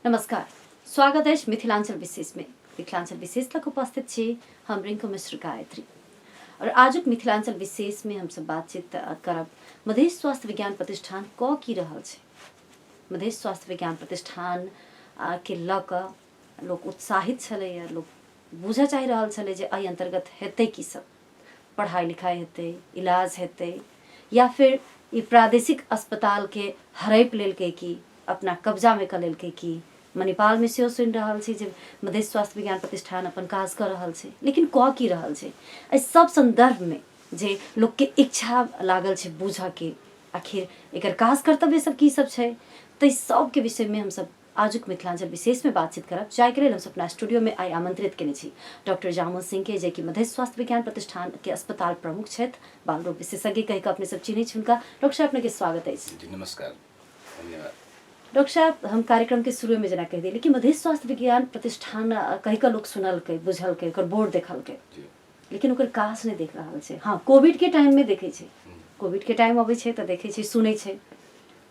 नमस्कार, स्वागत है मिथिलांचल विशेष में। मिथिलांचल विशेष तक उपस्थित छी हम रिंकू मिश्र गायत्री। और आज मिथिलांचल विशेष में हम सब बातचीत करब मधेश स्वास्थ्य विज्ञान प्रतिष्ठान क की रहल छै। मधेश स्वास्थ्य विज्ञान प्रतिष्ठान के लक लोग उत्साहित छलैया, लोग बुझ चाहि रहल छलै जे एहि अंतर्गत हेतै की सब, पढ़ाई लिखाई हेतै, इलाज हेतै, या फिर ई प्रादेशिक अस्पताल के हड़पि लेलकै की, अपना कब्जा में क लेलकै की। मणिपाल में सेहो सुनि रहल छी जे मधेश स्वास्थ्य विज्ञान प्रतिष्ठान अपन काज कर रहल छै, लेकिन क की रहल छै। एहि सब संदर्भ में जे लोग के इच्छा लागल छै बुझ के आखिर एकर काज कर्तव्य सब की सब छै, तै सब के विषय में हम सब आजुक मिथिलांचल विशेष में बातचीत करब। जाय के लेल हम अपना स्टूडियो में आई आमंत्रित केने छी डॉक्टर जामुन सिंह के, जे कि मधेश स्वास्थ्य विज्ञान प्रतिष्ठान के अस्पताल प्रमुख छथि, बाल रोग विशेषज्ञ कहि के अपने सब चिन्है छी हुनका। डॉक्टर साहब अपने के स्वागत है जी। नमस्कार, धन्यवाद। डॉक्टर साहब, हम कार्यक्रम के शुरू में जना कह दिए कि मधेश स्वास्थ्य विज्ञान प्रतिष्ठान कहि के लोग सुनलकै, बुझलकै, ओकर बोर्ड देखलकै, लेकिन ओकर काज नहीं देख रहल छै। हाँ, कोविड के टाइम में देखे छै, कोविड के टाइम अबै छै त देखे छै, सुनै छै,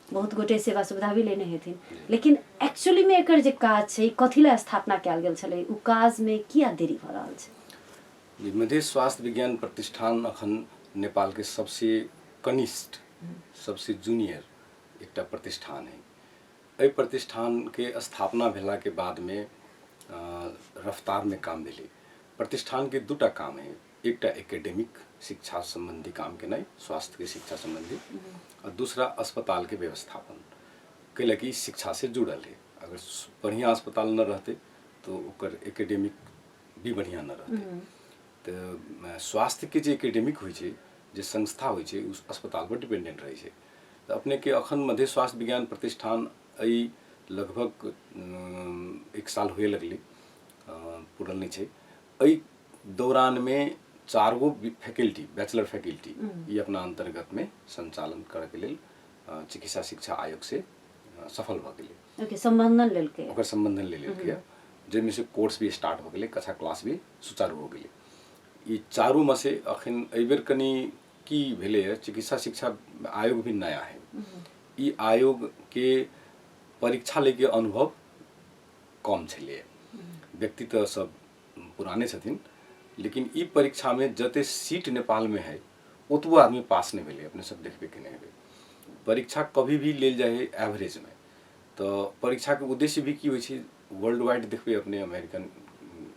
बहुत गोटे सेवा सुविधा भी लेने हेथिन, लेकिन एक्चुअली में एकर जे काज छै कथी ला स्थापना कैल गेल छलै, उ काज में किया देरी भ रहल छै। मधेश स्वास्थ्य विज्ञान प्रतिष्ठान अखन नेपाल के सबसे कनिष्ठ, सबसे जूनियर एकटा प्रतिष्ठान है। एहि प्रतिष्ठान के स्थापना भेला के बाद में रफ्तार में काम भेलै। प्रतिष्ठान के दूटा काम है, एकटा एकेडमिक शिक्षा संबंधी काम के नहीं, स्वास्थ्य के शिक्षा संबंधी, और दूसरा अस्पताल के व्यवस्थापन, कैला कि शिक्षा से जुड़ल है। अगर बढ़िया अस्पताल न रहते तो ओकर एकेडमिक भी बढ़िया न रहते। तो स्वास्थ्य के जे एकेडमिक होइ छै, जे संस्था होइ छै, उस अस्पताल पर डिपेंडेंट रहे छै। तो अपने के अखन मधेश स्वास्थ्य विज्ञान प्रतिष्ठान एहि लगभग 1 साल हुए लगले, पूरल नहीं छै। एहि दौरान में 4 गो फैकल्टी, बैचलर फैकल्टी ये अपना अंतर्गत में संचालन करे के लेल चिकित्सा शिक्षा आयोग से सफल भ गेलै। ओके, संबंधन लेलकै, ओकर संबंधन ले लेलकै, जेमे से कोर्स भी स्टार्ट हो गेलै, कक्षा क्लास भी सुचारू हो गेलै। ई चारू में से अखन एहि बेर कनी की भेलै है, चिकित्सा शिक्षा आयोग भी नया है। ई आयोग के परीक्षा लेके अनुभव कम छलै। व्यक्ति तो सब पुराने छथिन, लेकिन ई परीक्षा में जते सीट नेपाल में है ओतबो आदमी पास नहीं भेलै। अपने सब देखबे केने हेबै, परीक्षा कभी भी लेल जाए है एवरेज में। तो परीक्षा के उद्देश्य भी की होइ छै, वर्ल्ड वाइड देखबे, अपने अमेरिकन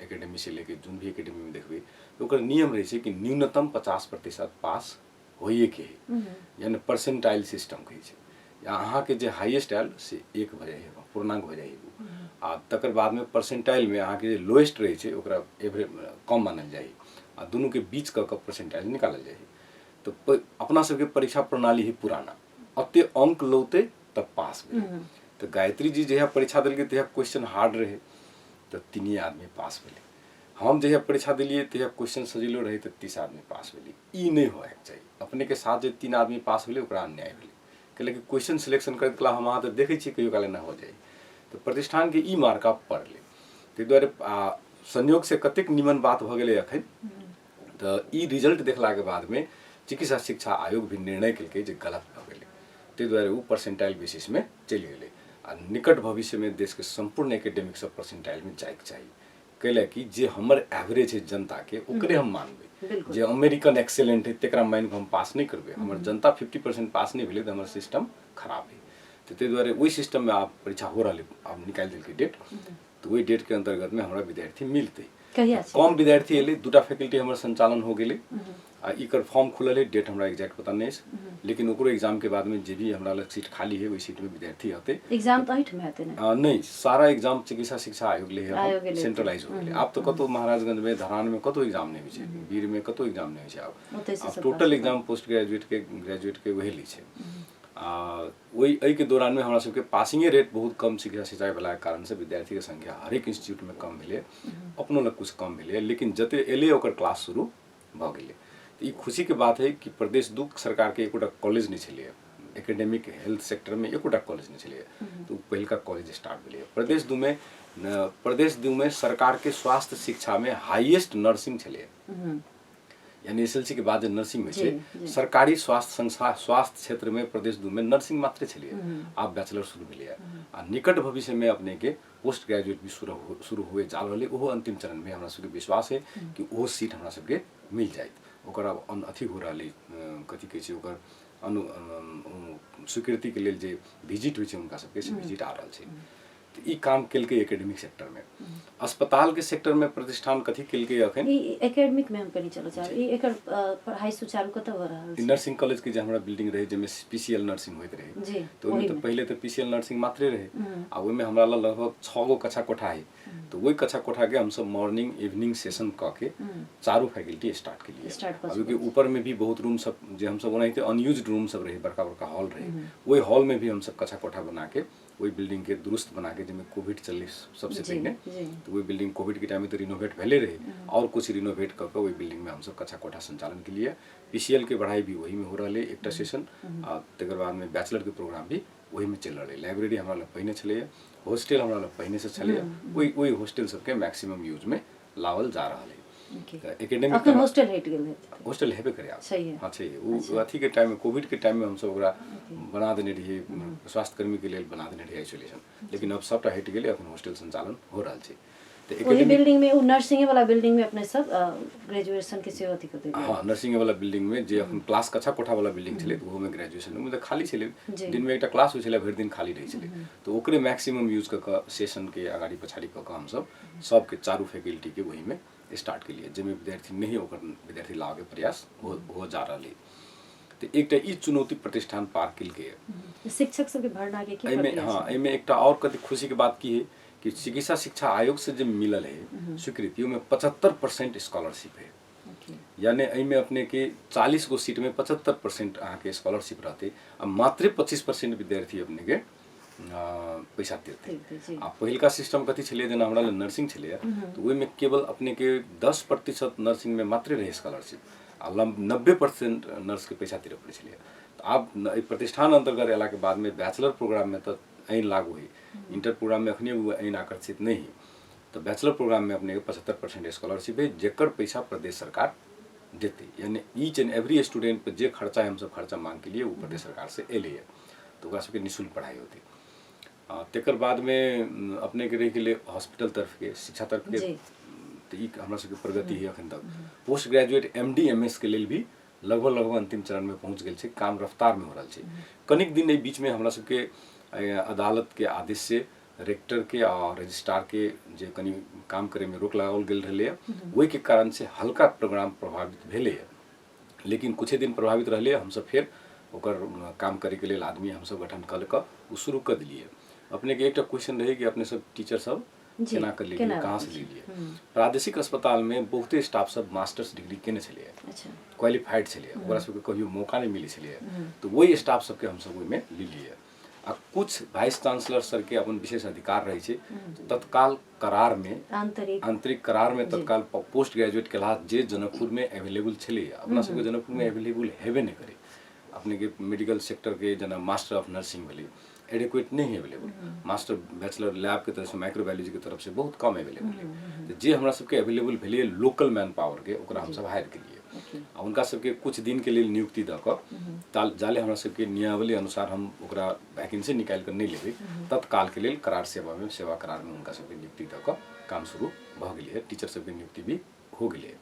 एकेडमी से लेके जोन भी एकेडमी में देखबे, तो ओकर नियम रहे छै कि न्यूनतम 50% पास होइए के है, यानी परसेंटाइल सिस्टम कहै छै। या अहाँ के जे हाईएस्ट आयल से 1 भ जाए है, पूर्णांक भ जाए है। आ तकर बाद में परसेंटाइल में अहाँ के जे लोएस्ट रहे छै ओकरा एवरेज कम मानल जाए, आ दोनों के बीच का परसेंटाइल निकालल जाए। तो अपना सबके परीक्षा प्रणाली ही पुराना, अते अंक लौते तब पास भेलै। तो गायत्री जी जहिया परीक्षा दिलकै तहिया क्वेश्चन हार्ड रहे, तो 3 आदमी पास भेलै। हम जहिया परीक्षा दिलियै तहिया क्वेश्चन सजिलो रहे, तो 30 आदमी पास भेलै। ई नहीं होए चाहिए। अपने के साथ जे 3 आदमी पास भेलै ओकरा अन्याय भेलै, कैले कि क्वेश्चन सिलेक्शन करैत काल हम अहाँ तो देखै छी कहियो काल ना हो जाए। तो प्रतिष्ठान के ई मार्का पड़लै, ताहि दुआरे संयोग से कतेक निमन बात भ गेलै अखन। तो ई रिजल्ट देखला के बाद में चिकित्सा शिक्षा आयोग भी निर्णय केलकै जे गलत भ गेलै, ताहि दुआरे उ परसेंटाइल बेसिस में चलि गेलै। आ निकट भविष्य में देश के संपूर्ण एकेडमिक सब परसेंटाइल में जाए के चाहिए, कैले कि जे हमर एवरेज है जनता के ओकरे हम मानबै। जे अमेरिकन एक्सेलेंट है तेकरा मान के हम पास नहीं करबै। हमर जनता 50% पास नहीं भेलै तो हमर सिस्टम खराब है। तो ताहि दुआरे वही सिस्टम में आप परीक्षा हो रहा है, आप निकाल दिलकै डेट, तो वही डेट के अंतर्गत में हमरा विद्यार्थी मिलते। कम विद्यार्थी एले, 2टा फैकल्टी हमर संचालन हो गेलै। आ इकर फॉर्म खुलल है, डेट हमरा एग्जैक्ट पता नहीं है, लेकिन ओकरो एग्जाम के बाद में जे भी हमरा लग सीट खाली है वही सीट में विद्यार्थी आते। एग्जाम तो हिट में हेतै ना? नहीं, सारा एग्जाम चिकित्सा शिक्षा आयोग ले है, सेंट्रलाइज हो गेलै। आप तो कतो महाराजगंज में, धरान में कतो एग्जाम नहीं होइ छै, वीर में कतो एग्जाम नहीं होइ छै। आप टोटल एग्जाम पोस्ट ग्रेजुएट के वही लै छै। वही एहि के दौरान में हमरा सबके पासिंगे रेट बहुत कम चिकित्सा शिक्षा भेला के कारण से विद्यार्थी के संख्या हर एक इंस्टीट्यूट में कम भेलै, अपनो लग कुछ कम भेलै, लेकिन जते एले ओकर क्लास शुरू भ गेलै। तो ई खुशी के बात है कि प्रदेश 2 सरकार के एकोटा कॉलेज नहीं छलै, एकेडमिक हेल्थ सेक्टर में एकोटा कॉलेज नहीं छलै, तो पहिलका कॉलेज स्टार्ट भेलै। प्रदेश 2 में सरकार के स्वास्थ्य शिक्षा में हाईएस्ट नर्सिंग छलै, यानी एसएलसी के बाद जे नर्सिंग में जी, छै जी। सरकारी स्वास्थ्य संस्था स्वास्थ्य क्षेत्र में प्रदेश 2 में नर्सिंग मात्र छलिए आब बैचलर शुरू भेलै आ निकट भविष्य में अपने के पोस्ट ग्रेजुएट भी शुरू हुए जा रहलै ओहो अंतिम चरण में हमरा सबके विश्वास है कि ओहो सीट हमरा सबके मिल जायत ओकर अब अथी हो रहलै कथी कहै छै ओकर स्वीकृति के लेल जे विजिट होइ छै उनका सबके से विजिट आ रहल छै तो ई काम केलकै एकेडमिक सेक्टर में अस्पताल के सेक्टर में प्रतिष्ठान कथी केलकै अखन ई एकेडमिक में हम कनी चलो चाह ई एकर पढ़ाई सुचारू कत भ रहल छै नर्सिंग कॉलेज के जे हमरा बिल्डिंग रहे जेमे पीसीएल नर्सिंग होइत रहे जी तो ओहिमे तो पहले तो पीसीएल नर्सिंग मात्रे रहे आ ओहिमे हमरा लगभग 6 गो कक्षा कोठा है तो वही कक्षा कोठा के हम सब मॉर्निंग इवनिंग सेशन क के चारों फैकल्टी स्टार्ट के लिए अभी के ऊपर में भी बहुत रूम सब जे हम सब ओनाहिते अनयूज्ड रूम सब रहे बड़का बड़का हॉल रहे वही हॉल में भी हम सब कक्षा कोठा बना के वही बिल्डिंग के दुरुस्त बना के जिसमें कोविड चल सबसे पहले तो वही बिल्डिंग कोविड के टाइम में तो रिनोवेट भले रहे और कुछ रिनोवेट करके वही बिल्डिंग में हम सब कक्षा कोठा संचालन के लिए पीसीएल के पढ़ाई भी वही में हो रहा है एक सेशन तकर बाद में बैचलर के प्रोग्राम भी वही में चल रहा है लाइब्रेरी हमारा पहले चले हॉस्टल हमारा पहले से चले वही हॉस्टल सबके मैक्सिमम यूज में लावल जा रहा है एकेडमिक अखन हॉस्टल हट गेल है हॉस्टल हेबे करे सही है हाँ सही है वो अथी के टाइम में कोविड के टाइम में हम सब ओकरा बना देने रहिए स्वास्थ्य कर्मी के लिए बना देने रहिए आइसोलेशन लेकिन अब सबटा हट गेले अखन हॉस्टल संचालन हो रहल छै तो वही बिल्डिंग में नर्सिंग वाला बिल्डिंग में अपने सब ग्रेजुएशन के सेवा अथी करते हाँ नर्सिंग वाला बिल्डिंग में जे अखन क्लास कक्षा कोठा वाला बिल्डिंग छले तो में ग्रेजुएशन में तो खाली छले दिन में एकटा क्लास होइ छले भरि दिन खाली रही छले तो ओकरे मैक्सिमम यूज क सेशन के आगाड़ी पछाड़ी क हम सब के चारू फैकल्टी के वही में स्टार्ट के लिए जेमे विद्यार्थी नहीं ओकर विद्यार्थी लागे प्रयास हो जा रहा है तो एकटा ई चुनौती प्रतिष्ठान पार केल के शिक्षक सबके भरना के की एमे हाँ एमे एकटा और कति खुशी के बात की है कि चिकित्सा शिक्षा आयोग से जो मिलल है स्वीकृति में 75% स्कॉलरशिप है यानी एमे अपने के 40 गो सीट में 75% अहाँ के स्कॉलरशिप रहते आ मात्र 25% विद्यार्थी अपने के पैसा तिरते आ पहिलका सिस्टम कथी छलिए जेना हमरा नर्सिंग छलिए तो ओहि में केवल अपने के 10% नर्सिंग में मात्र रहे स्कॉलरशिप आ 90% नर्स के पैसा तिरे पड़े छलिए तो आब प्रतिष्ठान अंतर्गत अला के बाद में बैचलर प्रोग्राम में तो ऐन लागू है इंटर प्रोग्राम में अखनी ऐन आकर्षित नहीं है तो बैचलर प्रोग्राम में अपने 75% स्कॉलरशिप है जेकर पैसा प्रदेश सरकार देते यानी ईच एंड एवरी स्टूडेंट पे जे खर्चा है हम सब खर्चा मांग के लिए वो प्रदेश सरकार से एले है तो ओकरा सबके निःशुल्क पढ़ाई होती तेकर बाद में अपने के रहे के लिए हॉस्पिटल तरफ के शिक्षा तरफ के तो ई हमरा सबके प्रगति है अखन तक पोस्ट ग्रेजुएट एमडी एमएस के लिए भी लगभग अंतिम चरण में पहुंच गए छे काम रफ्तार में हो रहा है कनिक दिन एहि बीच में हमरा सबके अदालत के आदेश से रेक्टर के और रजिस्ट्रार के जे कनी काम करे में रोक लगाओल गेल रहले वही के कारण से हल्का प्रोग्राम प्रभावित भेले लेकिन कुछ दिन प्रभावित रहले हम सब फिर ओकर काम करे के लिए आदमी हम सब गठन कर के शुरू कर दिलिए अपने के एक क्वेश्चन रहे कि अपने सब टीचर सब केना कर लिए कहाँ से लिए प्रादेशिक अस्पताल में बहुते स्टाफ सब मास्टर्स डिग्री केने छलिए क्वालिफाइड छलिए ओकरा सबके कहियो मौका नहीं मिले छलिए तो वही स्टाफ सबके हम सब ओहिमे लिलिए आ कुछ वाइस चांसलर सर के अपन विशेष अधिकार रहे छे तत्काल करार में आंतरिक करार में तत्काल पोस्ट ग्रेजुएट क्लास जे जनकपुर में अवेलेबल छले अपना सबके जनकपुर में अवेलेबल हेबे नहीं करे अपने के मेडिकल सेक्टर के जना मास्टर ऑफ नर्सिंग वाली एडिक्वेट नहीं है अवेलेबल मास्टर बैचलर लैब के तरफ से माइक्रोबायोलॉजी के तरफ से बहुत कम अवेलेबल है तो जे हमरा सबके अवेलेबल भेलिए लोकल मैन पावर के ओकरा हम सब हायर केलिए आ उनका सबके कुछ दिन के लिए नियुक्ति द क जाले हमरा सबके नियमावली अनुसार हम ओकरा वैकेंसी निकाल कर नहीं लेबे तत्काल के लिए करार सेवा करार में उनका सबके नियुक्ति द क काम शुरू भ गेल है टीचर सबके नियुक्ति भी हो गेल है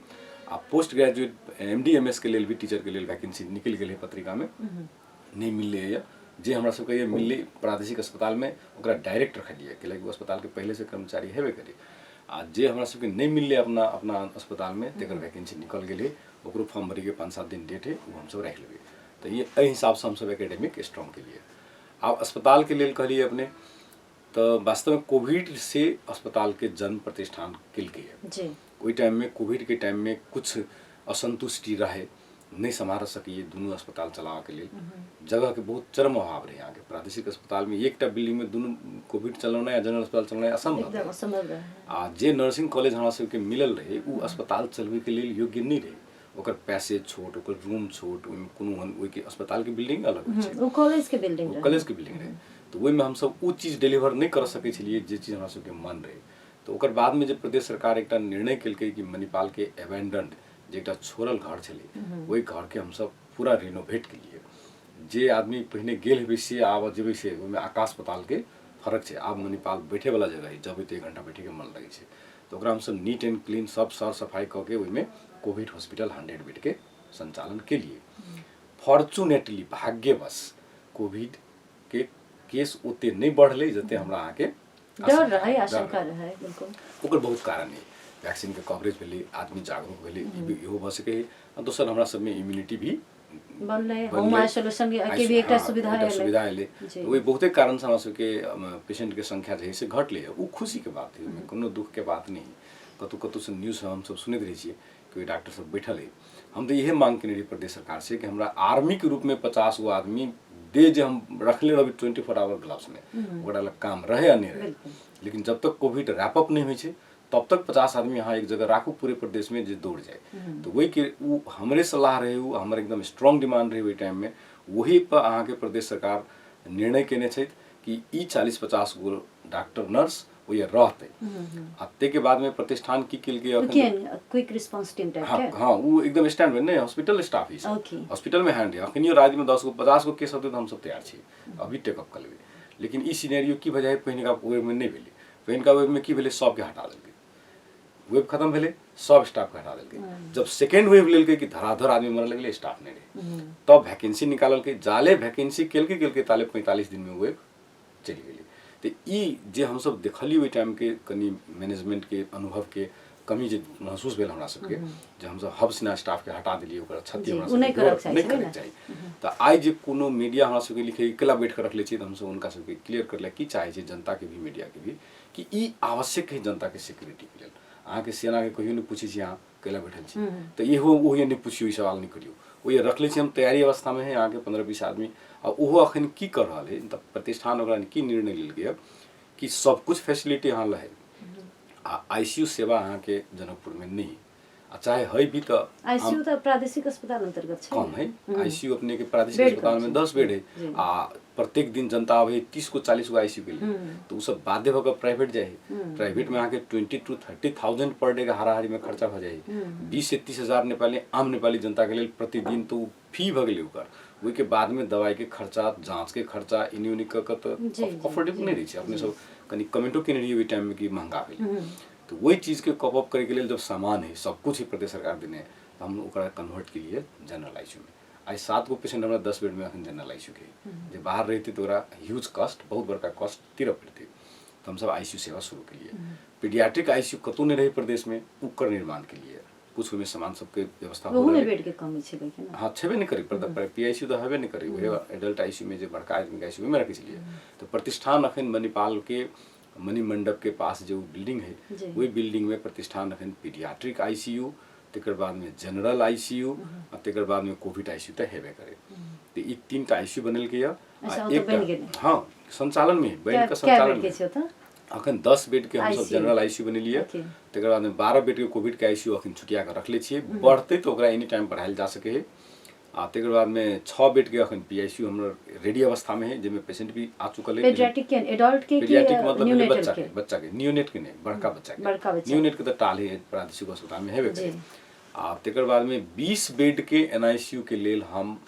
आ पोस्ट ग्रेजुएट एमडीएमएस के लिए भी टीचर के लिए वैकेंसी निकल गई है पत्रिका में नहीं मिलले है जे हमरा सबके ये मिलले प्रादेशिक अस्पताल में ओकरा डायरेक्ट रखलिए कि वो अस्पताल के पहले से कर्मचारी हेबे करे आ जे हमरा सबके नहीं मिलले अपना अस्पताल में तेकर वैकेंसी निकल गेले ओकरो फॉर्म भरी के 5-7 दिन डेट है वो हम सब रख लेबे तो ये एहि हिसाब से हम सब एकेडमिक स्ट्रांग के लिए अब अस्पताल के लिए कहलिए अपने तो वास्तव में कोविड से अस्पताल के जन्म प्रतिष्ठान किल के है कोई टाइम में कोविड के टाइम में कुछ असंतुष्टि रहे नहीं संभाल सकिए दोनों अस्पताल चलावा के लिए जगह के बहुत चरम अभाव रहे यहाँ के प्रादेशिक अस्पताल में एक बिल्डिंग में दोनों कोविड चलाना या जनरल अस्पताल चलाना असंभव है आ जे नर्सिंग कॉलेज हमरा सबके मिलल रहे वो अस्पताल चलवे के लिए योग्य नहीं रहे ओकर पैसे छोट ओकर रूम छोट कोनो के अस्पताल के बिल्डिंग अलग छै कॉलेज के बिल्डिंग रहे तो वही में हम सब वो चीज डिलीवर नहीं कर सके छलिए जे चीज हमरा सबके मन रहे तो ओकर बाद में जब प्रदेश सरकार एक निर्णय केलकै कि मणिपाल के एबेंडन्ड जे एकटा छोड़ल घर छलै ओहि घर के हम सब पूरा रिनोवेट केलिए। जे आदमी पहिने गेल हेबै से आब जेबै से ओहिमे आकाश पाताल के फर्क छै। आब मणिपाल बैठे वाला जगह है, जब तो 1 घंटा बैठे के मन लगे छै। तो ओकरा हम सब नीट एंड क्लीन सब सर सफाई क के ओहिमे कोविड हॉस्पिटल 100 बेड के संचालन के लिए। फॉर्चुनेटली भाग्यवश कोविड के केस ओते नहीं बढ़ले जते हमरा अहाँ के डर रहे, आशंका रहे। बिल्कुल ओकर बहुत कारण है। वैक्सीन के कवरेज भेलै, आदमी जागरूक भेलै, इहो भ सकै है। और दोसर हमरा सब में इम्यूनिटी भी बनले, होम आइसोलेशन के भी एकटा सुविधा है। वही बहुते कारण से हमरा सबके पेशेंट के संख्या जे है से घटले। उ खुशी के बात है, ओहिमे कोनो दुख के बात नहीं। कतौ कतौ से न्यूज हम सब सुनैत रही छियै कि डॉक्टर सब बैठल है। हम तो यह मांग केने रही प्रदेश सरकार से कि हमरा आर्मी के रूप में 50 गो आदमी दे, जे हम रखले रही 24 आवर ग्लव्स में, ओकरा लग काम रहे या नहीं रहे। लेकिन जब तक कोविड रैप अप नहीं हुई तब तक 50 आदमी यहाँ एक जगह राखू पूरे प्रदेश में जे दौड़ जाए। तो वही के उ हमरे सलाह रहे, उ हमर एकदम स्ट्रांग डिमांड रहे वही टाइम में। वही पर अहाँ के प्रदेश सरकार निर्णय केने छै कि ई 40-50 गो डॉक्टर नर्स वो ये रहते। हफ्ते के बाद में प्रतिष्ठान की किल के क्विक रिस्पांस टीम टाइप के हाँ वो एकदम स्टैंड नहीं हॉस्पिटल स्टाफ ही हॉस्पिटल में हैंड है। अखनियो राज्य में 10 गो 50 गो केस होते तो हम सब तैयार छी अभी टेकअप कर लेबे। लेकिन ई सिनेरियो की वजह पहिने का वेब में नहीं भेले। पहिने का वेब में की भेले, सब के हटा देलके, वेब खत्म भेले, सब स्टाफ के हटा देलके। जब सेकेंड वेव लेलके कि धराधर आदमी मर लगले, स्टाफ नहीं रहे, तब वैकेंसी निकालल के जाले वैकेंसी केलके ताले 45 दिन में वेब चली गेली। तो ई जे हम सब देखली ओहि टाइम के कनी मैनेजमेंट के अनुभव के कमी जे महसूस भेल हमरा सबके, जे हम सब हबसिना स्टाफ के हटा देलिए, ओकर क्षति हमरा सब नहीं करके चाहिए। तो आई जे कोनो मीडिया हमरा सबके लिखे अकेला बैठ कर रख ले छी, तो हम सब उनका सबके क्लियर करले की चाहे छै जनता के भी मीडिया के भी कि ई आवश्यक है जनता के सिक्योरिटी के लिए। अहाँ के सेना के कहियो नहीं पूछे छी अहाँ अकेला बैठल छी, तो ये हो वो ये नहीं पूछियो, ई सवाल नहीं करियो। वो ये रख ले छी हम तैयारी अवस्था में है यहाँ के 15-20 आदमी। और वो अखन की कर रहा है, तब प्रतिष्ठान ओकरा की निर्णय लेल गया कि सब कुछ फैसिलिटी यहाँ रहे। आईसीयू सेवा यहाँ के जनकपुर में नहीं, चाहे है भी तो आईसीयू तो प्रादेशिक अस्पताल अंतर्गत है, कम है। आईसीयू अपने के प्रादेशिक अस्पताल में 10 बेड है। प्रत्येक दिन जनता अब 30 को 40 को आईसीयू के लिए, तो सब बाध्य होकर प्राइवेट जाए। प्राइवेट में आके 20 to 30,000 पर डे का हाराहारी में खर्चा हो जाए। 20 से 30 हजार नेपाली आम नेपाली जनता के लिए प्रतिदिन तो फी भगले ओकर। वही के बाद में दवाई के खर्चा, जांच के खर्चा, इन्यूनिक का तो अफोर्डेबल नहीं रही। अपने सब कनी कमेंटो के रही टाइम में कि महंगा भेल। तो वही चीज के कप अप करे के लिए जब सामान है, सब कुछ ही प्रदेश सरकार देने, तो हम ओकरा कन्वर्ट के लिए जनरल आईसीयू में। आज 7 गो पेशेंट हमारा 10 बेड में अखन जनरल आईसीयू के, जो बाहर रहती तो ओकरा ह्यूज कॉस्ट, बहुत बड़का कॉस्ट तीर पड़ती। तो हम सब आईसीयू सेवा शुरू के लिए पीडियाट्रिक आईसीयू कतौ नहीं रहे प्रदेश में, उकर निर्माण के लिए कुछ में सामान सबके व्यवस्था हो रहे। बेड के कमी छे लेकिन हां छेबे नहीं करी, पर पीआईसीयू तो हबे नहीं करी। वही एडल्ट आईसीयू में जो बड़का आदमी के आईसीयू में रखे लिए। तो प्रतिष्ठान अखन मणिपाल के मणि मंडप के पास जो बिल्डिंग है, वही बिल्डिंग में प्रतिष्ठान अखन पीडियाट्रिक आईसीयू, तेकर बाद में जनरल आईसीयू और तेकर बाद में कोविड आईसीयू तो हेबे करे। तो ई 3टा आईसीयू बनल के एक हां संचालन में बन का संचालन में अखन 10 बेड के हम सब जनरल आईसीयू बनेलिए। तेकर बाद में 12 बेड के कोविड के आईसीयू अखन छुटिया के रख ले छिए, बढ़ते तो ओकरा एनी टाइम बढ़ायल जा सके है। आ तेकर बाद में 6 बेड के अखन पीआईसीयू हमर रेडी अवस्था में है, जेमे पेशेंट भी आ चुकल है। पीडियाट्रिक के एडल्ट के मतलब बच्चा के नियोनेट के नहीं, बड़का बच्चा के नियोनेट के तो टाल है प्रादेशिक अस्पताल में हेबे करे। आ तेकर बाद में 20 बेड के एनआईसीयू के लेल हम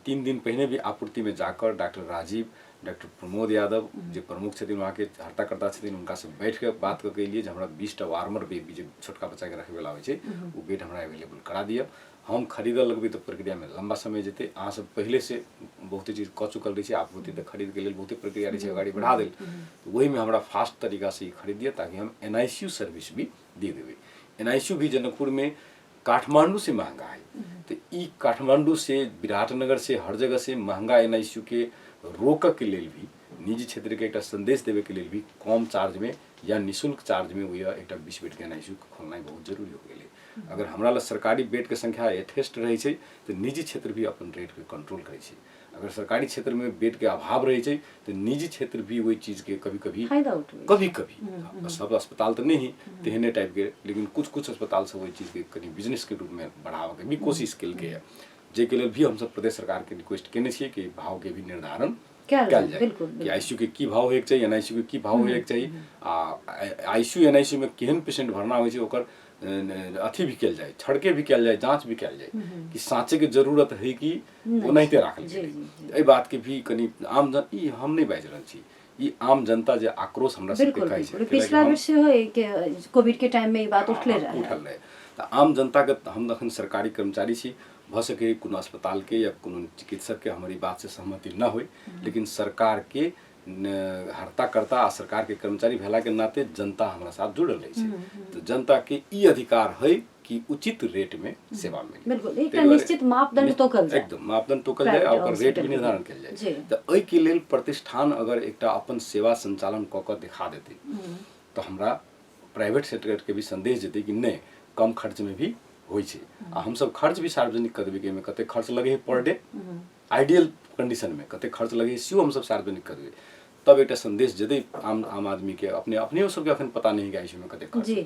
3 दिन पहले भी आपूर्ति में जाकर डॉक्टर राजीव, डॉक्टर प्रमोद यादव जो प्रमुख छथिन वहाँ के हर्ताकर्ता छथिन, उनका से बैठ के बात करके लिए हमरा 20टा वार्मर बेड जो छोटका बच्चा के रखे वाला होय छै, वो बेड हमरा अवेलेबल करा दिया। हम खरीद लगबे तो प्रक्रिया में लंबा समय जेते। अहाँ सब पहले से बहुत चीज क चुकल रही है, आपूर्ति तो खरीद के लिए बहुत प्रक्रिया रही है, गाड़ी बढ़ा दिल। तो वही में हमरा फास्ट तरीका से खरीद दिया ताकि हम एनआईसीयू सर्विस भी दे देवे। एनआईसीयू भी जनकपुर में काठमांडू से महंगा है। तो ई काठमांडू से, विराटनगर से, हर जगह से महंगा एनआईसीयू के रोक के लिए भी, निजी क्षेत्र के एक संदेश देवे के लिए भी कम चार्ज में या निःशुल्क चार्ज में वही एक 20 बेड के एनआईसीयू खोलना बहुत जरूरी हो गई। अगर हमरा ला सरकारी बेड के संख्या यथेष्ट रही है तो निजी क्षेत्र भी अपन रेट के कंट्रोल करे छै। अगर सरकारी क्षेत्र में बेड के अभाव रही है तो निजी क्षेत्र भी वही चीज के कभी कभी सब अस्पताल तो नहीं तेहने टाइप के, लेकिन कुछ अस्पताल से वही चीज के कभी बिजनेस के रूप में बढ़ावा के भी कोशिश कल के है, जे के लिए भी हम सब प्रदेश सरकार के रिक्वेस्ट केने छिए कि भाव के भी निर्धारण कल जाए कि आईसीयू के की भाव होएके चाहिए, एनआईसीयू के की भाव होएके चाहिए। आईसीयू एनआईसीयू में केहन पेशेंट भरना होइ छै ओकर अथी भी कल जाए, छड़के भी कल जाए, जांच भी कल जाए कि साँचे के जरूरत है कि ओनाहिते राखल गेलै। एहि बात के भी कनी आम जन ई हम नहीं बाजि रहल छी, ई आम जनता जे आक्रोश हमरा सबके बिल्कुल कहै छै, बिल्कुल पिछला बेर सेहो कि कोविड के टाइम में ई बात उठले रहे। उठल रहे तऽ आम जनता के हम अखन सरकारी कर्मचारी छी, भ सके कोनो अस्पताल के या कोनो चिकित्सक के हमारी बात से सहमति न हो, लेकिन सरकार के हर्ता करता आ सरकार के कर्मचारी भेला के नाते जनता हमारा साथ जुड़ल रहे छै। तो जनता के ई अधिकार है कि उचित रेट में सेवा मिले। बिल्कुल एक निश्चित मापदंड तोकल जाए, एकदम मापदंड तोकल जाए और रेट भी निर्धारण कल जाए। तो एहि के लेल प्रतिष्ठान अगर एकटा अपन सेवा संचालन क के दिखा देते तो हमरा प्राइवेट सेक्टर के भी संदेश देते कि नहीं कम खर्च में भी होइ छै। आ हम सब खर्च भी सार्वजनिक कर देबै कि एहिमे कते खर्च लगे है पर डे, आइडियल कंडीशन में कते खर्च लगे है सेहो हम सब सार्वजनिक कर देबै, तब एक संदेश जदे आम आदमी के अपने सबके अखन पता नहीं है इसमें कते खर्च है,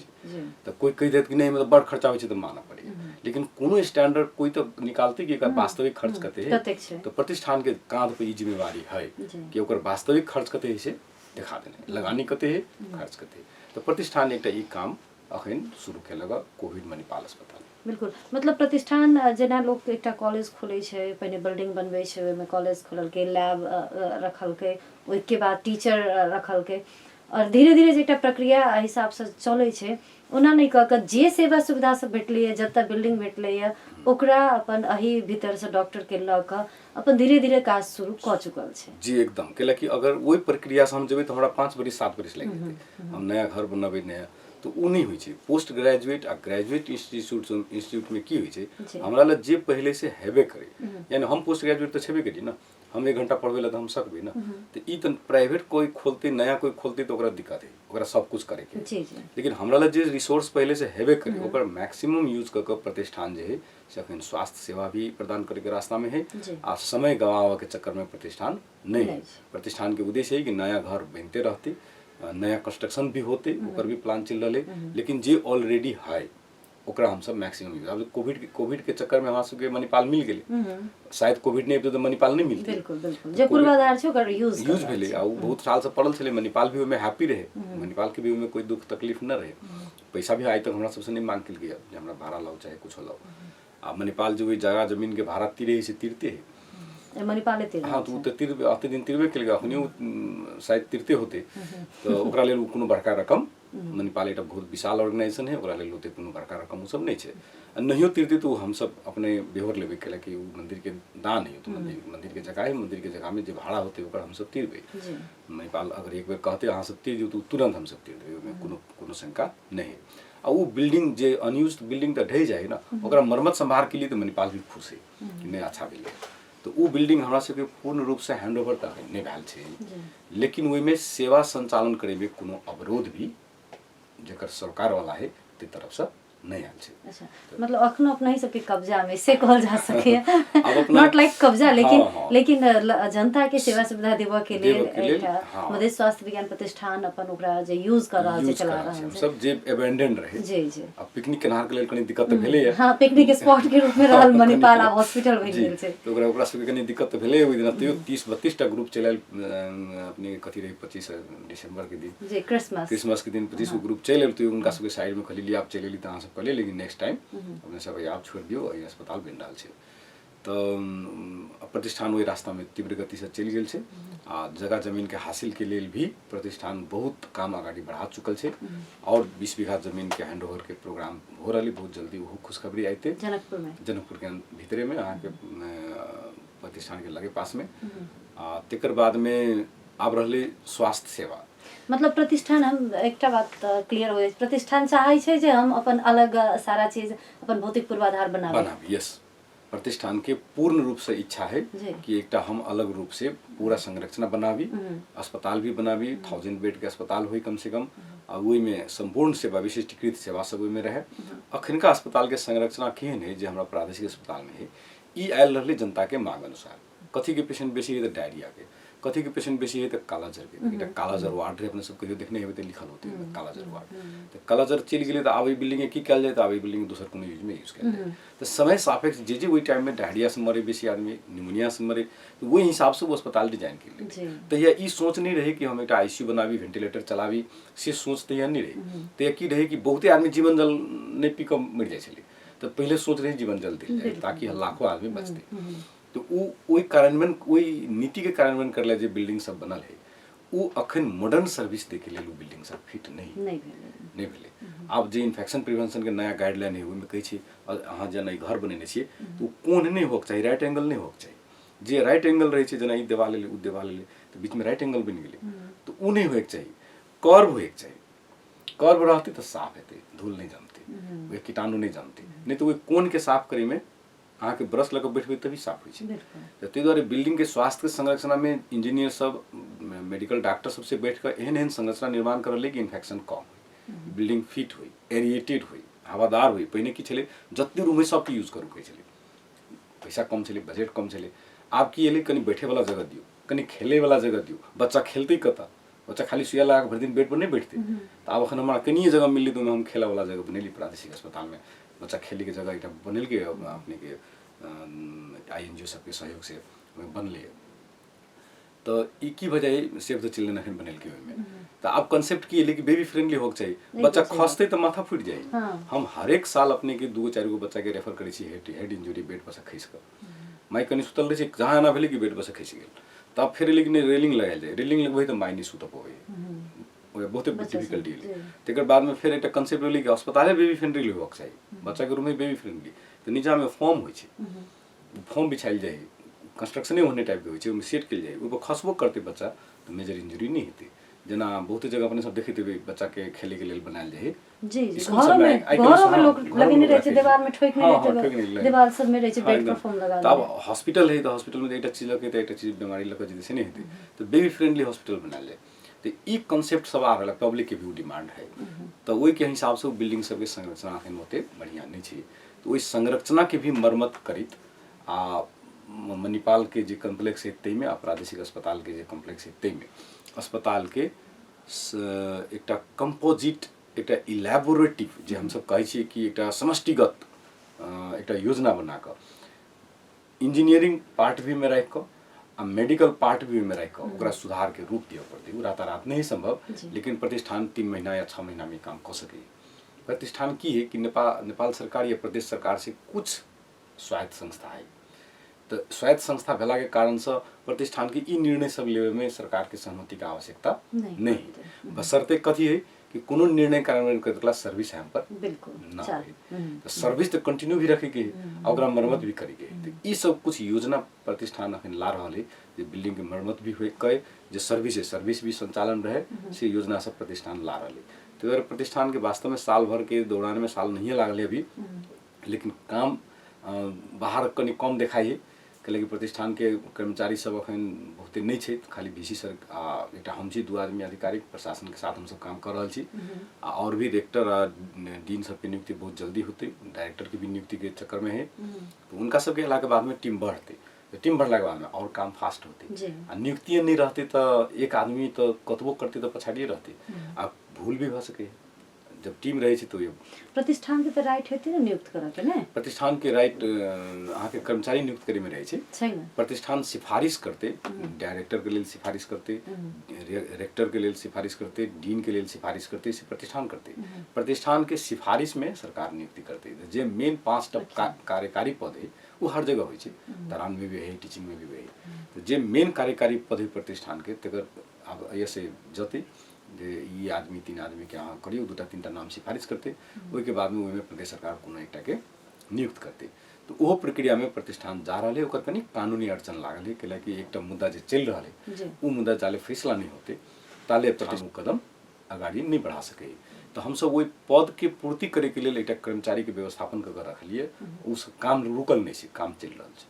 तो कोई कह देत कि नहीं मतलब बड़ खर्चा हो तो माना पड़े, लेकिन कोनो स्टैंडर्ड कोई तो निकालते कि एकर वास्तविक खर्च कते है। तो प्रतिष्ठान के कांध पे ई जिम्मेवारी है कि ओकर वास्तविक खर्च कते है से दिखा देने, लगानी कते है, खर्च कते है। तो प्रतिष्ठान एकटा ई काम अखन शुरू केलक कोविड मणिपाल अस्पताल। बिल्कुल मतलब प्रतिष्ठान जेना लोग एकटा कॉलेज खोले छै, पहिने बिल्डिंग बनबै छै, ओहिमे कॉलेज खोललकै, लैब रखलकै, ओहिके बाद टीचर रखलकै और धीरे धीरे जे एकटा प्रक्रिया हिसाब से चलै छै, ओना नहीं कह के जे सेवा सुविधा सब भेटलैए, जतऽ बिल्डिंग भेटलैए ओकरा अपन अही भीतर से डॉक्टर के लऽ कऽ अपन धीरे धीरे काज शुरू कऽ चुकल छै। जी एकदम, कैलाकि अगर वही प्रक्रिया से हम जेबै तो हमरा 5 बरिस 7 बरिस लागि जेतै। हम नया घर बनबै नया तो उ नहीं होइ छै। पोस्ट ग्रेजुएट आ ग्रेजुएट इंस्टीट्यूट में की होइ छै, हमरा लग जे पहले से हेबे करे, यानी हम पोस्ट ग्रेजुएट तो छेबे करी ना, हम 1 घंटा पढ़बै ला तो हम सकबै ना। तो ई तो प्राइवेट कोई खोलते, नया कोई खोलते तो ओकरा दिक्कत है, ओकरा सब कुछ करे के। लेकिन हमरा लग जे रिसोर्स पहले से हेबे करे ओकर मैक्सिमम यूज क के प्रतिष्ठान जे है से अखन स्वास्थ्य सेवा भी प्रदान करे के रास्ता में है। आ समय गवावे के चक्कर में प्रतिष्ठान नहीं है। प्रतिष्ठान के उद्देश्य है कि नया घर बनते रहते, नया कंस्ट्रक्शन भी होते, ओकर भी प्लान चल रहे, लेकिन जे ऑलरेडी है ओकरा हम सब मैक्सिमम यूज। अब कोविड के चक्कर में हमरा सबके मणिपाल मिल गेलै, शायद कोविड नहीं तो मणिपाल नहीं मिलते। बिल्कुल बिल्कुल जे पूर्वाधार छै ओकर यूज भेलै आ बहुत साल से पड़ल छलै। मणिपाल भी ओहिमे हैप्पी रहे, मणिपाल के भी ओहिमे कोई दुख तकलीफ न रहे। पैसा भी आज तक हमरा सबसे नहीं मांग केलकै जे हमरा भाड़ा लाओ चाहे कुछ लाओ। आ मणिपाल जो जगह जमीन के भाड़ा तीरे से तीरते है, मणिपाल तीर। हाँ तो तो तीर आते दिन तीरबे केलकै, अखनियो शायद तीरते होते। तो ओकरा लेल कोनो बड़का रकम, मणिपाल एक बहुत विशाल ऑर्गेनाइजेशन है, ओकरा लेल ओते कोनो बड़का रकम सब नहीं छै। नहियो तीरते तो हम सब अपने बेहोर लेबे केला कि मंदिर के दान है, तो मंदिर के जगह है, मंदिर के जगह में जे भाड़ा होते ओकर हम सब तीरबे। मणिपाल अगर एक बेर कहते अहाँ सब तीर दियौ तो तुरंत हम सब तीर देबे, ओहिमे कोनो शंका नहीं है। आ वो बिल्डिंग जे अनयूज्ड बिल्डिंग तो ढह जाए ना, ओकरा मरम्मत संभाल के लिए तो मणिपाल भी खुश है कि नहीं अच्छा भेलै। तो वो बिल्डिंग हमरा सबके पूर्ण रूप से हैंड ओवर तक नहीं भेल छै, लेकिन ओहिमे सेवा संचालन करे में कोनो अवरोध भी जेकर सरकार वाला है ते तरफ से नहीं आयल छै। अच्छा मतलब अखनो अपना ही सबके कब्जा में से कहल जा सके, नॉट लाइक कब्जा, लेकिन लेकिन जनता के सेवा सुविधा देबऽ के लेल मधेश स्वास्थ्य विज्ञान प्रतिष्ठान अपन ओकरा जे यूज कर रहल छै, चला रहल छै। सब जे एबेंडन रहे जी जी, अब पिकनिक केनार के लेल कनी दिक्कत भेलै है। हां पिकनिक स्पॉट के रूप में रहल मणिपाल आ हॉस्पिटल बनि गेल छै, तो ओकरा सबके कनी दिक्कत भेलै। ओइ दिन तैयो 30-32 टा ग्रुप चलल, अपने कथि रही 25 दिसंबर के दिन जी, क्रिसमस के दिन 25 गो ग्रुप चलल। तो उनका सबके साइड में खली लिया, आप चलेली त अहाँ सब कहलिए, लेकिन नेक्स्ट टाइम अपने सब आप छोड़ दियो, अइ अस्पताल बन रहल छै। तो प्रतिष्ठान वही रास्ता में तीव्र गति से चल गेल छै। आ जगह जमीन के हासिल के लेल भी प्रतिष्ठान बहुत काम आगाड़ी बढ़ा चुकल छै, और 20 बीघा जमीन के हैंड ओवर के प्रोग्राम हो रही, बहुत जल्दी वो खुशखबरी आते जनकपुर के भीतरे में, अहाँ के प्रतिष्ठान के लगे पास में। तेकर बाद में आब रहले स्वास्थ्य सेवा। मतलब प्रतिष्ठान हम एकटा बात क्लियर हो, प्रतिष्ठान चाहे छै जे हम अपन अलग सारा चीज अपन भौतिक पूर्वाधार बनाबी। यस, प्रतिष्ठान के पूर्ण रूप से इच्छा है कि एकटा हम अलग रूप से पूरा संरचना बनाबी, अस्पताल भी बनाबी, 1000 बेड के अस्पताल हुई कम से कम, और वही में संपूर्ण सेवा विशिष्टीकृत सेवा सब में रहे। अखनका अस्पताल के संरचना केहन है जे हमरा प्रादेशिक अस्पताल में है, ई आयल रहले जनता के मांग अनुसार। कथी के पेशेंट बेसी है तो डायरिया के, कथी के पेशेंट बेसी है तो कालाजर के, एकटा कालाजर वार्ड रहे, अपने सब कहियो देखने हेबे तो लिखल होते हैं कालाजर वार्ड। तो कालाजर चल गेले तो आब बिल्डिंग की कल जाए, तो आब बिल्डिंग दूसर कोनो यूज में यूज कल जाए। तो समय सापेक्ष जे वही टाइम में डायरिया से मरे बेसी आदमी, निमोनिया से मरे, तो वही हिसाब से वो अस्पताल डिजाइन के लिए। तो यह सोच नहीं रहे कि हम एक ICU बनावी, वेंटिलेटर चलावी, से सोच तो यह नहीं रही। तो यह की रहे कि बहुते आदमी जीवन जल नहीं पी कऽ मर जाए छले, तो पहले सोच रहे जीवन जल दिल जाए ताकि लाखों आदमी बचते। तो वही कार्यान्वयन, वही नीति के कार्यान्वयन करले जे बिल्डिंग सब बनल है, वो अखन मॉडर्न सर्विस दे के लिए बिल्डिंग सब फिट नहीं भेले। आब जे इन्फेक्शन प्रिवेंशन के नया गाइडलाइन है, ओहिमे कहै छी अहाँ जेना घर बनेने छियै तो कोन नहीं होक चाहिए, राइट एंगल नहीं होक चाहिए। जे राइट एंगल रहे छै, जेना ई देवाल ले उ देवाल ले, तो बीच में राइट एंगल बन गेलै, तो उ नहीं होक चाहिए, कर्व होक चाहिए। कर्व रहते तो साफ हेतै, धूल नहीं जमते, वे कीटाणु नहीं जमते। नहीं तो वे कोन के साफ करे में अहाँ के ब्रश लगा बैठबे तभी साफ होइ छै। तो ताहि दुआरे बिल्डिंग के स्वास्थ्य के संरचना में इंजीनियर सब, मेडिकल डॉक्टर सबसे बैठ कर एहन संरचना निर्माण करले कि इन्फेक्शन कम हो, बिल्डिंग फिट हो, एरिएटेड हो, हवादार हो। पहिने की छले जत्ते रूम है सबके यूज करू कहै छले, पैसा कम छले, बजट कम छले। आब की एले कनी बैठे वाला जगह दियो, कनी खेले वाला जगह दियो, बच्चा खेलते कता, बच्चा खाली सुइया लगा भर दिन बेड पर नहीं बैठते। तो आब अखन हमरा कनिए जगह मिलली तो हम खेला वाला जगह बनेली प्रादेशिक अस्पताल में, बच्चा खेले के जगह एक बनल के अपने के INGO सबके सहयोग से बनले। तो ई की वजह सेव द चिल्ड्रन अखन बनल के ओहिमे। तो अब कंसेप्ट की है कि बेबी फ्रेंडली होक चाहिए, बच्चा खसते तो माथा फूट जाए। हम हर एक साल अपने के 2-4 गो बच्चा के रेफर करै छी हेड इंजरी बेड पर से खसि कऽ, माइ कनी सुतल रहे छै, जहाँ एना भेलै कि बेड पर से खसि गेल, तब फिर लेकिन रेलिंग लगायल जाए, रेलिंग लगबै तो माइ नहीं सुत पबै, बहुत डिफिकल्टी है। तकर बाद में फिर एक कंसेप्ट होलै कि अस्पताले बेबी फ्रेंडली होक चाहिए, बच्चा के रूम में बेबी फ्रेंडली। तो नीचा में फॉर्म होइ छै, फॉर्म बिछायल जाए, कंस्ट्रक्शने होने टाइप के होइ छै, ओहिमे सेट कयल जाए, ओहिपर खसबो करते बच्चा तो मेजर इंजरी नहीं हेतै। जेना बहुत जगह अपने सब देखैत हेबै बच्चा के खेले के लेल बनायल जाए, जी घरों में लोग लगेने रहे छै, दीवार में ठोकने रहे छै, दीवार सब में रहे छै बेड पर फॉर्म लगा। तब हॉस्पिटल है तो हॉस्पिटल में एकटा चीज लगे तो एकटा चीज बीमारी लगे जे से नहीं हेतै, तो बेबी फ्रेंडली हॉस्पिटल बनायल जाए। तो ई कॉन्सेप्ट सब आ रहल, पब्लिक के भी डिमांड है। तो ओहि के हिसाब से बिल्डिंग सब के संरचना अखन ओते बढ़िया नहीं छै। तो ओहि संरचना के भी मरम्मत करित आ मणिपाल के जे कॉम्प्लेक्स है तै में, आ प्रादेशिक अस्पताल के जे कॉम्प्लेक्स है तै में अस्पताल के एकटा कंपोजिट, एकटा इलेबोरेटिव जे हम सब कहै छियै कि एकटा समष्टिगत एकटा योजना बना कऽ इंजीनियरिंग पार्ट भी में राखि कऽ आ मेडिकल पार्ट भी में राखि कऽ ओकरा सुधार के रूप दिअ पड़तै। ओ रातारात नहीं संभव, लेकिन प्रतिष्ठान 3 महीना या 6 महीना में काम कऽ सकैए। प्रतिष्ठान की है कि नेपाल सरकार या प्रदेश सरकार से कुछ स्वायत्त संस्था है, तो स्वायत्त संस्था भेला के कारण से प्रतिष्ठान के ई निर्णय सब लेवे में सरकार के सहमति के आवश्यकता नहीं। बशर्ते कथी है कि कोनो निर्णय कार्यान्वयन करला सर्विस हम पर बिल्कुल ना है, तो सर्विस तो कंटिन्यू भी रखे के और ओकरा मरम्मत भी करे के। तो ई सब कुछ योजना प्रतिष्ठान अखन ला रहल है, जे बिल्डिंग के मरम्मत भी होए कए, जे सर्विस भी संचालन रहे, से योजना सब प्रतिष्ठान ला रहल है। तो अगर प्रतिष्ठान के वास्तव में साल भर के दौरान में साल नहीं लागल है अभी, लेकिन काम बाहर कनी कम देखाई, कैलाकि प्रतिष्ठान के कर्मचारी सब अखन बहुते नहीं छै, खाली VC सर आ एकटा हम छी, 2 आदमी आधिकारिक प्रशासन के साथ हम सब काम कर रहल छी। और भी रेक्टर आ डीन सब के नियुक्ति बहुत जल्दी होते, डायरेक्टर के भी नियुक्ति के चक्कर में है। तो उनका सबके अला के बाद में टीम बढ़ते, तो टीम बढ़ला के बाद में और काम फास्ट होते। आ नियुक्ति नहीं रहते तो एक आदमी तो कतबो करते तो पछाड़िए रहते, आ भूल भी भ सके। जब टीम रहे तो ये प्रतिष्ठान के तो राइट होते ना नियुक्त करे के, ने प्रतिष्ठान के राइट अहाँ के कर्मचारी नियुक्त करे में रहे छै। प्रतिष्ठान सिफारिश करते, डायरेक्टर के लेल सिफारिश करते, रेक्टर के लेल सिफारिश करते, डीन के लेल सिफारिश करते, से प्रतिष्ठान करते। प्रतिष्ठान के सिफारिश में सरकार नियुक्ति करते। जे मेन 5 कार्यकारी पद है वो हर जगह होइ छै, दरान में भी है, टीचिंग में भी है। तो जे मेन कार्यकारी पद है प्रतिष्ठान के, तकर अब ऐसे जते जे ई आदमी 3 आदमी के अहाँ करियो, 2-3 नाम सिफारिश करते, ओहि के बाद में ओहिमे प्रदेश सरकार कोनो एकटा के नियुक्त करते। तो ओहो प्रक्रिया में प्रतिष्ठान जा रहा है। ओकर कनी कानूनी अड़चन लागल है, कैलाकि एकटा मुद्दा जे चल रहा है वो मुद्दा जाले फैसला नहीं होते ताले प्रतिष्ठान कदम आगाड़ी नहीं बढ़ा सके। तो हम सब वही पद के पूर्ति करे के लिए एकटा कर्मचारी के व्यवस्थापन कर रखलिए, उस काम रुकल नहीं, काम चल रहा है।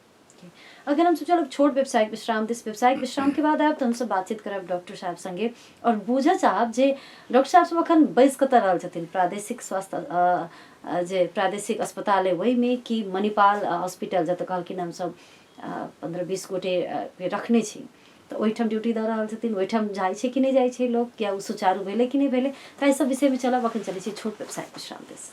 अगर हम चलो छोट व्यावसायिक विश्राम, दिस व्यावसायिक विश्राम के बाद आब तो हमसे बातचीत करब डॉक्टर साहब संगे और बुझे चाहब जे डॉक्टर साहब सब अखन बैस कत रहल छथिन प्रादेशिक स्वास्थ्य जे प्रादेशिक अस्पताल है वही में कि मणिपाल हॉस्पिटल जत कहलखिन हम सब 15-20 गोटे रखने छी, तो ओहिठाम ड्यूटी दऽ रहल छथिन, ओहिठाम जाइ छै कि नहीं जाइ छै लोग, या उ सुचारू भेलै कि नहीं भेलै, तऽ एहि सब विषय में चलब। अखन चलै छै छोट व्यवसाय विश्राम देश।